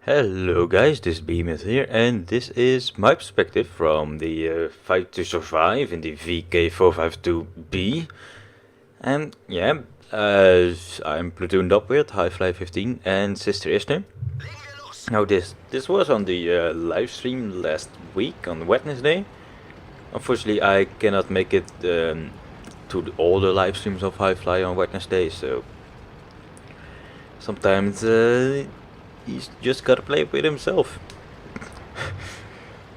Hello guys, this is Behemoth here, and this is my perspective from the fight to survive in the VK4502P. And yeah, I'm platooned up with HighFly15 and Sister Ishner. Now this was on the live stream last week on Wednesday. Unfortunately, I cannot make it to all the live streams of HighFly on Wednesday, so sometimes he's just gotta play with himself.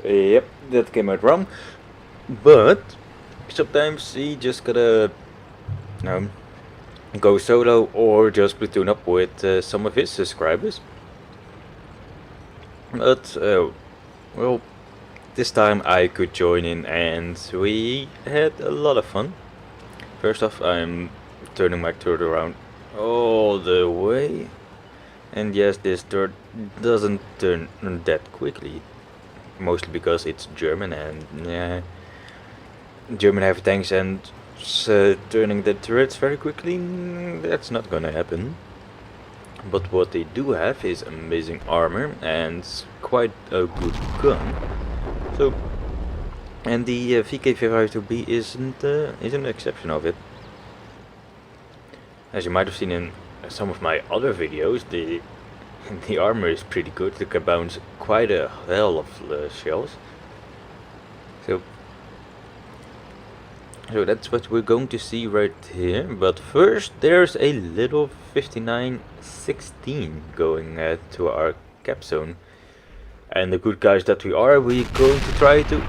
Yep, that came out wrong. But sometimes he just gotta go solo or just platoon up with some of his subscribers. But well, this time I could join in and we had a lot of fun. First off, I'm turning my turret around all the way. And yes, this turret doesn't turn that quickly, mostly because it's German and German heavy tanks and turning the turrets very quickly, that's not gonna happen. But what they do have is amazing armor and quite a good gun. So, and the VK4502P isn't an exception of it. As you might have seen in some of my other videos, the armor is pretty good. It can bounce quite a hell of shells. So that's what we're going to see right here. But first, there's a little 5916 going to our cap zone. And the good guys that we are, we're going to try to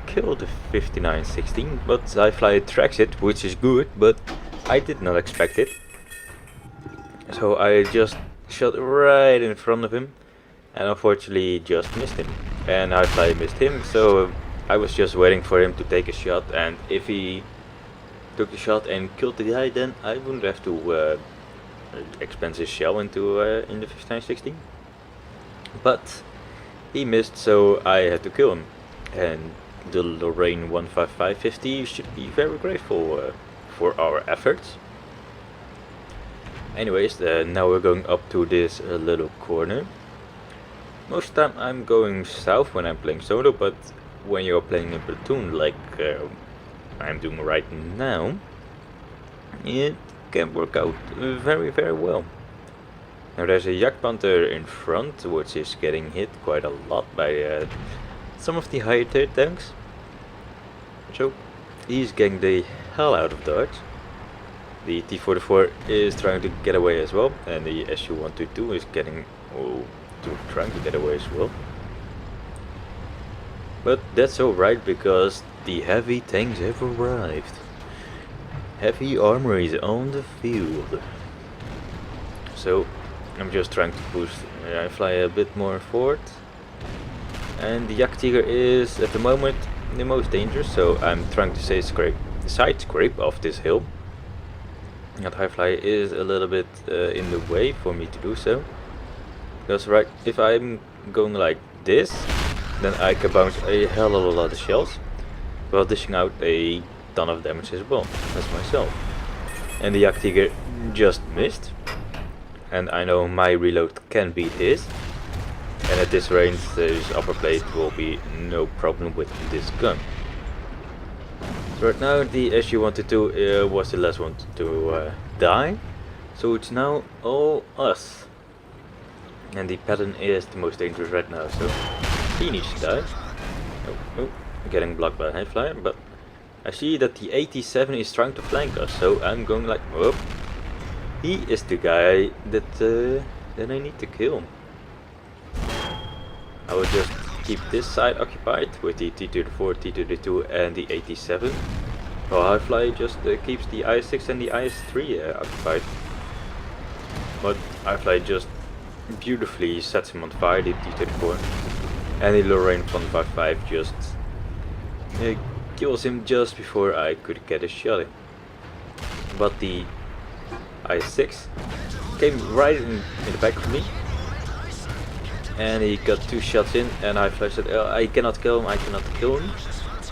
kill the 5916. But HighFly tracks it, which is good, but I did not expect it. So I just shot right in front of him and unfortunately just missed him. And HighFly missed him, so I was just waiting for him to take a shot, and if he took the shot and killed the guy, then I wouldn't have to expend his shell into in the 5916. But he missed, so I had to kill him. And the Lorraine 15550 should be very grateful for our efforts. Anyways, now we're going up to this little corner. Most of the time I'm going south when I'm playing solo, but when you're playing in platoon like I'm doing right now, it can work out very well. Now there's a Jagdpanther in front, which is getting hit quite a lot by some of the higher tier tanks. So he's getting the hell out of dodge. The T-44 is trying to get away as well, and the Su-122 is trying to get away as well. But that's alright, because the heavy tanks have arrived. Heavy armor is on the field. So I'm just trying to push HighFly a bit more forward. And the Jagdtiger is at the moment the most dangerous, so I'm trying to side scrape off this hill. And HighFly is a little bit in the way for me to do so. Because if I'm going like this, then I can bounce a hell of a lot of shells, while dishing out a ton of damage as well, as myself. And the Jagdtiger just missed. And I know my reload can beat his. And at this range, his upper plate will be no problem with this gun. Right now the Su-122 was the last one to die, so it's now all us. And the pattern is the most dangerous right now, so he needs to die. Oh, getting blocked by HighFly, but I see that the 87 is trying to flank us, so I'm going like, whoop. He is the guy that I need to kill. I will just keep this side occupied with the T-34, T-32 and the 87, while HighFly just keeps the IS-6 and the IS-3 occupied. But HighFly just beautifully sets him on fire, the T-34, and the Lorraine 155 just kills him just before I could get a shot in. But the IS-6 came right in the back of me, and he got 2 shots in, and HighFly said, I cannot kill him,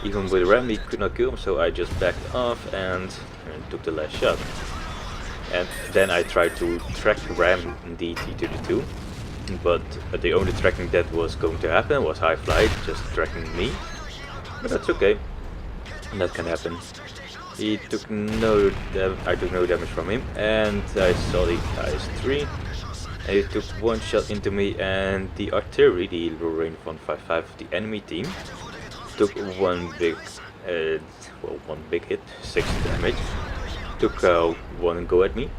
even with Ram he could not kill him, so I just backed off and took the last shot. And then I tried to track Ram the T-32, but the only tracking that was going to happen was High Fly just tracking me. But that's okay, that can happen. He took I took no damage from him, and I saw the IS-3, and he took one shot into me, and the artillery, the Lorraine 155 of the enemy team, took one big hit, 6 damage, took one go at me,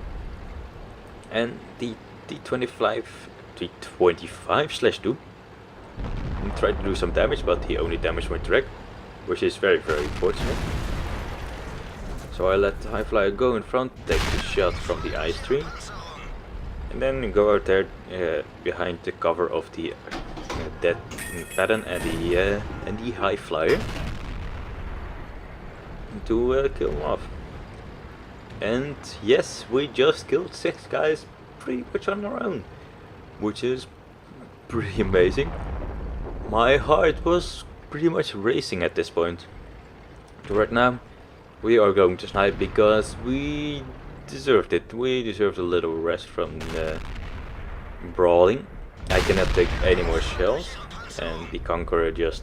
and the T25/2 tried to do some damage, but he only damaged my track, which is very fortunate. So I let the High Flyer go in front, take the shot from the IS-3, and then go out there behind the cover of the dead pattern and the High Flyer to kill him off. And yes, we just killed 6 guys pretty much on our own, which is pretty amazing. My heart was pretty much racing at this point. So right now we are going to snipe because we deserved it. We deserved a little rest from brawling. I cannot take any more shells, and the Conqueror just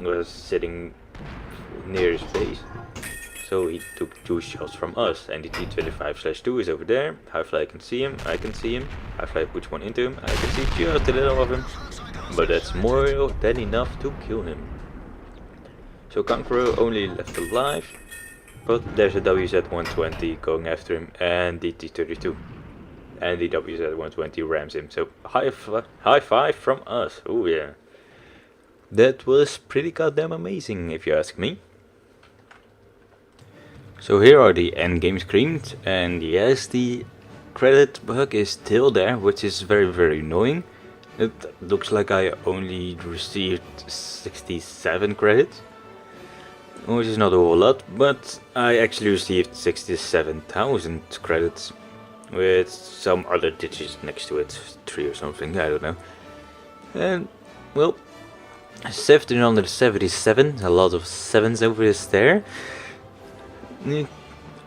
was sitting near his base. So he took 2 shots from us, and the T25/2 is over there. High Fly can see him, I can see him. High Fly puts one into him, I can see just a little of him. But that's more than enough to kill him. So Conqueror only left alive, but there's a WZ-120 going after him, and the T-32. And the WZ-120 rams him, so high five from us. Oh yeah. That was pretty goddamn amazing, if you ask me. So here are the endgame screens, and yes, the credit bug is still there, which is very annoying. It looks like I only received 67 credits, which is not a whole lot, but I actually received 67,000 credits with some other digits next to it, 3 or something, I don't know. And well, 1777, a lot of 7s over there.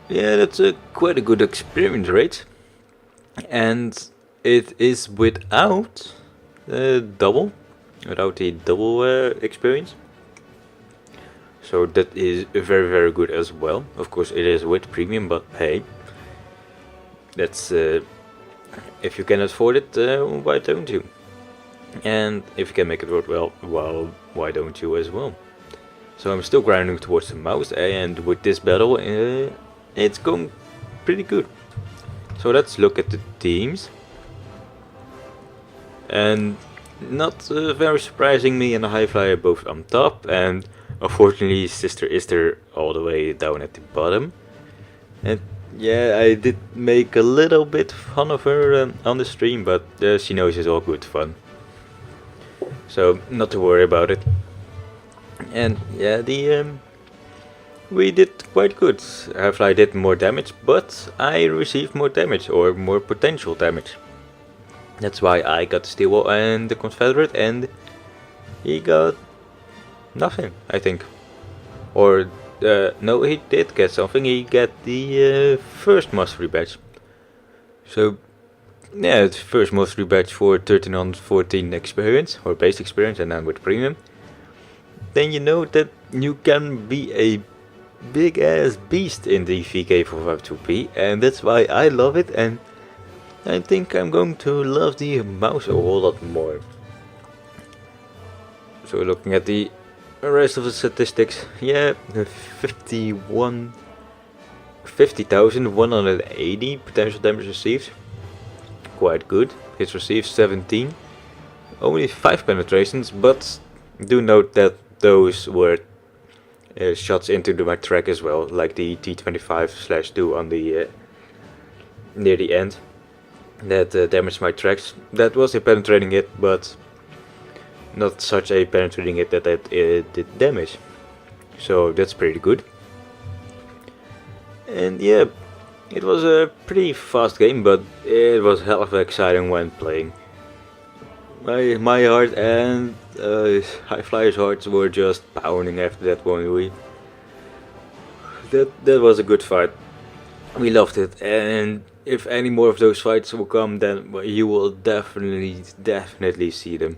Yeah, that's quite a good experience rate, and it is without the double experience. So that is very good as well. Of course it is with premium, but hey, that's if you can afford it, why don't you? And if you can make it work well, why don't you as well? So I'm still grinding towards the mouse, and with this battle it's going pretty good. So let's look at the teams. And not very surprising, me and the High Flyer both on top, and unfortunately Sister Ister all the way down at the bottom. And yeah, I did make a little bit fun of her on the stream, but she knows it's all good fun. So not to worry about it. And yeah, we did quite good. High Flyer did more damage, but I received more damage, or more potential damage. That's why I got the Steel Wall and the Confederate, and he got nothing, I think. Or no, he did get something. He got the first mastery badge. So yeah, it's first mastery badge for 13 on 14 experience, or base experience, and then with premium. Then you know that you can be a big ass beast in the VK4502P, and that's why I love it, and I think I'm going to love the mouse a whole lot more. So looking at the rest of the statistics, yeah, 50,180 potential damage received, quite good. Hits received 17, only 5 penetrations, but do note that those were shots into my track as well, like the T25/2 on the near the end. That damaged my tracks. That was a penetrating hit, but not such a penetrating hit that it did damage. So that's pretty good. And yeah, it was a pretty fast game, but it was hell of exciting when playing. My heart and High Flyer's hearts were just pounding after that one. That was a good fight. we loved it, and if any more of those fights will come, then you will definitely see them.